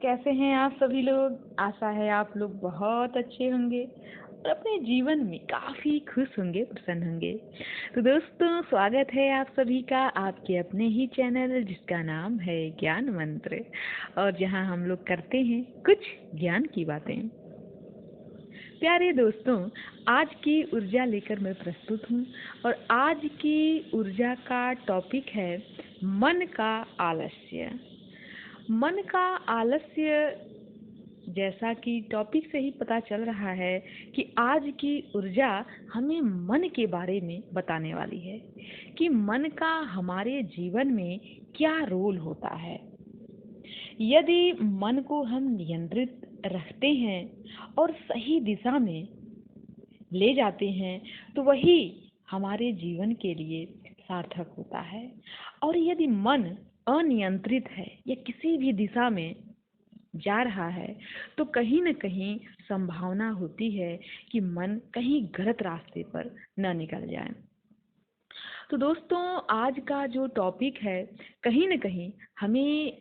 कैसे हैं आप सभी लोग। आशा है आप लोग बहुत अच्छे होंगे और अपने जीवन में काफ़ी खुश होंगे, प्रसन्न होंगे। तो दोस्तों, स्वागत है आप सभी का आपके अपने ही चैनल जिसका नाम है ज्ञान मंत्र, और जहां हम लोग करते हैं कुछ ज्ञान की बातें। प्यारे दोस्तों, आज की ऊर्जा लेकर मैं प्रस्तुत हूँ और आज की ऊर्जा का टॉपिक है मन का आलस्य। मन का आलस्य, जैसा कि टॉपिक से ही पता चल रहा है कि आज की ऊर्जा हमें मन के बारे में बताने वाली है कि मन का हमारे जीवन में क्या रोल होता है। यदि मन को हम नियंत्रित रखते हैं और सही दिशा में ले जाते हैं तो वही हमारे जीवन के लिए सार्थक होता है। और यदि मन अनियंत्रित है या किसी भी दिशा में जा रहा है तो कहीं न कहीं संभावना होती है कि मन कहीं गलत रास्ते पर न निकल जाए। तो दोस्तों, आज का जो टॉपिक है कहीं न कहीं हमें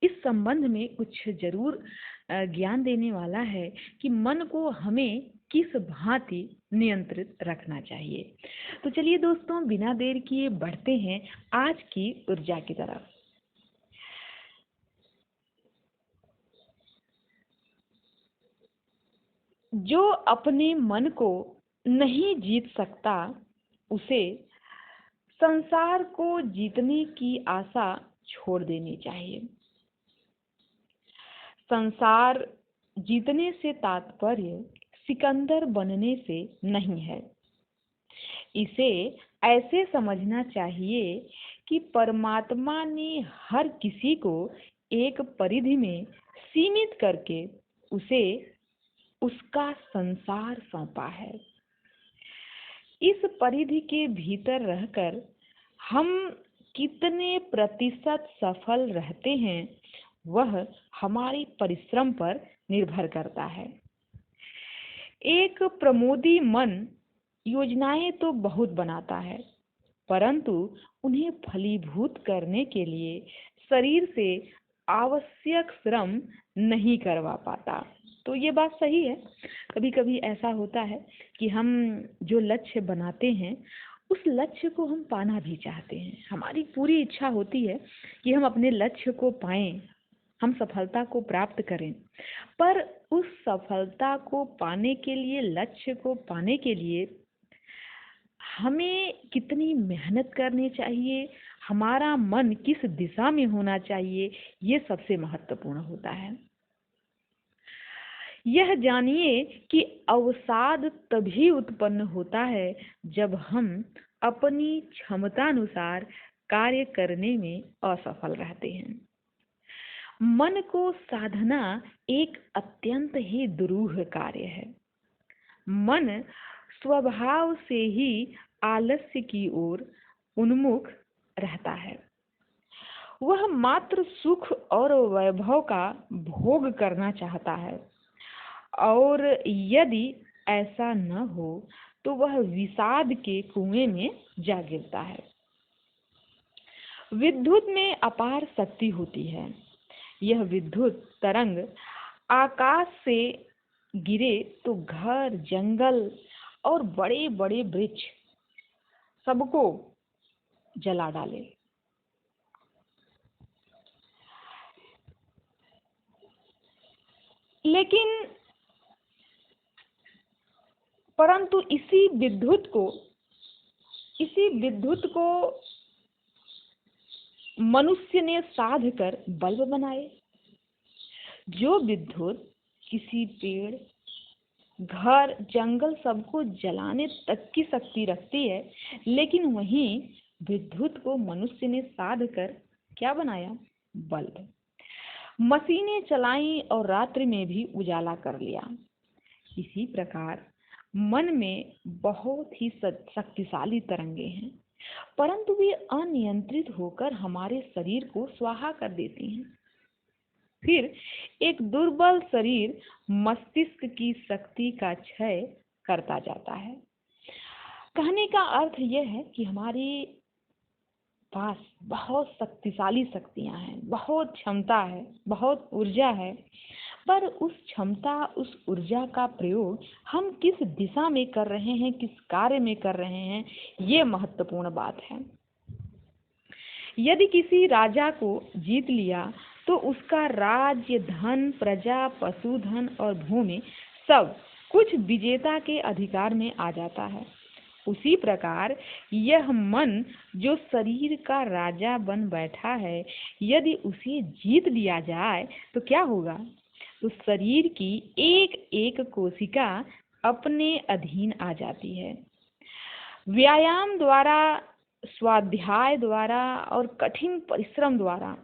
इस संबंध में कुछ जरूर ज्ञान देने वाला है कि मन को हमें किस भांति नियंत्रित रखना चाहिए। तो चलिए दोस्तों, बिना देर किए बढ़ते हैं आज की ऊर्जा की तरफ। जो अपने मन को नहीं जीत सकता उसे संसार को जीतने की आशा छोड़ देनी चाहिए। संसार जीतने से तात्पर्य सिकंदर बनने से नहीं है। इसे ऐसे समझना चाहिए कि परमात्मा ने हर किसी को एक परिधि में सीमित करके उसे उसका संसार सौंपा है। इस परिधि के भीतर रहकर हम कितने प्रतिशत सफल रहते हैं वह हमारे परिश्रम पर निर्भर करता है। एक प्रमोदी मन योजनाएं तो बहुत बनाता है, परंतु उन्हें फलीभूत करने के लिए शरीर से आवश्यक श्रम नहीं करवा पाता। तो ये बात सही है। कभी कभी ऐसा होता है कि हम जो लक्ष्य बनाते हैं उस लक्ष्य को हम पाना भी चाहते हैं। हमारी पूरी इच्छा होती है कि हम अपने लक्ष्य को पाएं, हम सफलता को प्राप्त करें। पर उस सफलता को पाने के लिए, लक्ष्य को पाने के लिए हमें कितनी मेहनत करनी चाहिए, हमारा मन किस दिशा में होना चाहिए, ये सबसे महत्वपूर्ण होता है। यह जानिए कि अवसाद तभी उत्पन्न होता है जब हम अपनी क्षमतानुसार कार्य करने में असफल रहते हैं। मन को साधना एक अत्यंत ही दुरूह कार्य है। मन स्वभाव से ही आलस्य की ओर उन्मुख रहता है। वह मात्र सुख और वैभव का भोग करना चाहता है, और यदि ऐसा न हो तो वह विषाद के कुएं में जा गिरता है। विद्युत में अपार शक्ति होती है। यह विद्युत तरंग आकाश से गिरे तो घर, जंगल और बड़े बड़े वृक्ष सबको जला डाले। लेकिन परंतु इसी विद्युत को मनुष्य ने साध कर बल्ब बनाए। जो विद्युत किसी पेड़, घर, जंगल सबको जलाने तक की शक्ति रखती है, लेकिन वहीं विद्युत को मनुष्य ने साध कर क्या बनाया? बल्ब। मशीनें चलाई और रात्रि में भी उजाला कर लिया। इसी प्रकार मन में बहुत ही शक्तिशाली तरंगे हैं, परंतु वे अनियंत्रित होकर हमारे शरीर को स्वाहा कर देती हैं। फिर एक दुर्बल शरीर मस्तिष्क की शक्ति का क्षय करता जाता है। कहने का अर्थ यह है कि हमारी पास बहुत शक्तिशाली शक्तियाँ हैं, बहुत क्षमता है, बहुत ऊर्जा है, पर उस क्षमता, उस ऊर्जा का प्रयोग हम किस दिशा में कर रहे हैं, किस कार्य में कर रहे हैं, ये महत्वपूर्ण बात है। यदि किसी राजा को जीत लिया तो उसका राज्य, धन, प्रजा, पशुधन और भूमि सब कुछ विजेता के अधिकार में आ जाता है। उसी प्रकार यह मन जो शरीर का राजा बन बैठा है, यदि उसे जीत लिया जाए तो क्या होगा? तो शरीर की एक एक कोशिका अपने अधीन आ जाती है। व्यायाम द्वारा, स्वाध्याय द्वारा और कठिन परिश्रम द्वारा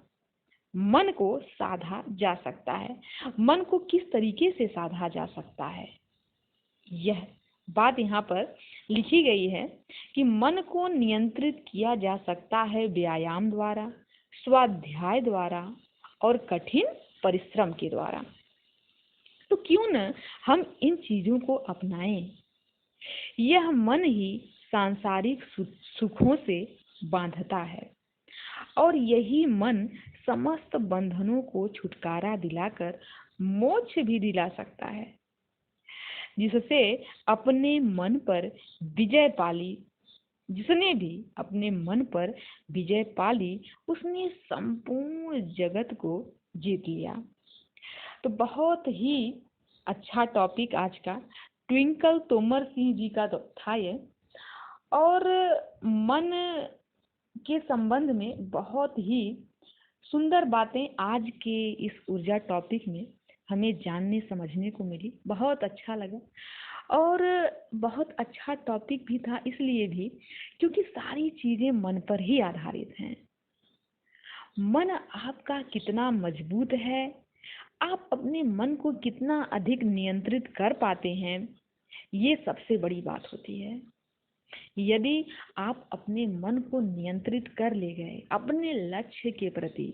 मन को साधा जा सकता है। मन को किस तरीके से साधा जा सकता है, यह बात यहाँ पर लिखी गई है कि मन को नियंत्रित किया जा सकता है व्यायाम द्वारा, स्वाध्याय द्वारा और कठिन परिश्रम के द्वारा। तो क्यों न हम इन चीजों को अपनाएं। यह मन ही सांसारिक सुखों से बांधता है और यही मन समस्त बंधनों को छुटकारा दिलाकर मोक्ष भी दिला सकता है। जिससे अपने मन पर विजय पाली, जिसने भी अपने मन पर विजय पाली, उसने संपूर्ण जगत को जीत लिया। तो बहुत ही अच्छा टॉपिक आज का ट्विंकल तोमर सिंह जी का था ये, और मन के संबंध में बहुत ही सुंदर बातें आज के इस ऊर्जा टॉपिक में हमें जानने समझने को मिली। बहुत अच्छा लगा और बहुत अच्छा टॉपिक भी था, इसलिए भी क्योंकि सारी चीजें मन पर ही आधारित हैं। मन आपका कितना मजबूत है, आप अपने मन को कितना अधिक नियंत्रित कर पाते हैं, ये सबसे बड़ी बात होती है। यदि आप अपने मन को नियंत्रित कर ले गए, अपने लक्ष्य के प्रति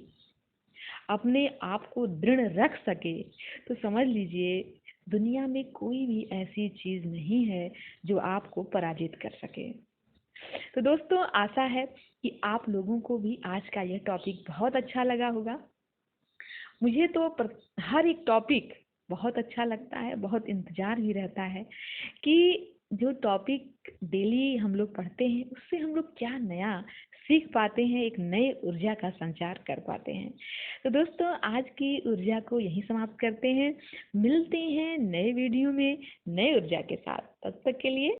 अपने आप को दृढ़ रख सके, तो समझ लीजिए दुनिया में कोई भी ऐसी चीज नहीं है जो आपको पराजित कर सके। तो दोस्तों, आशा है कि आप लोगों को भी आज का यह टॉपिक बहुत अच्छा लगा होगा। मुझे तो हर एक टॉपिक बहुत अच्छा लगता है, बहुत इंतजार भी रहता है कि जो टॉपिक डेली हम लोग पढ़ते हैं उससे हम लोग क्या नया सीख पाते हैं, एक नए ऊर्जा का संचार कर पाते हैं। तो दोस्तों, आज की ऊर्जा को यहीं समाप्त करते हैं। मिलते हैं नए वीडियो में नए ऊर्जा के साथ। तब तक के लिए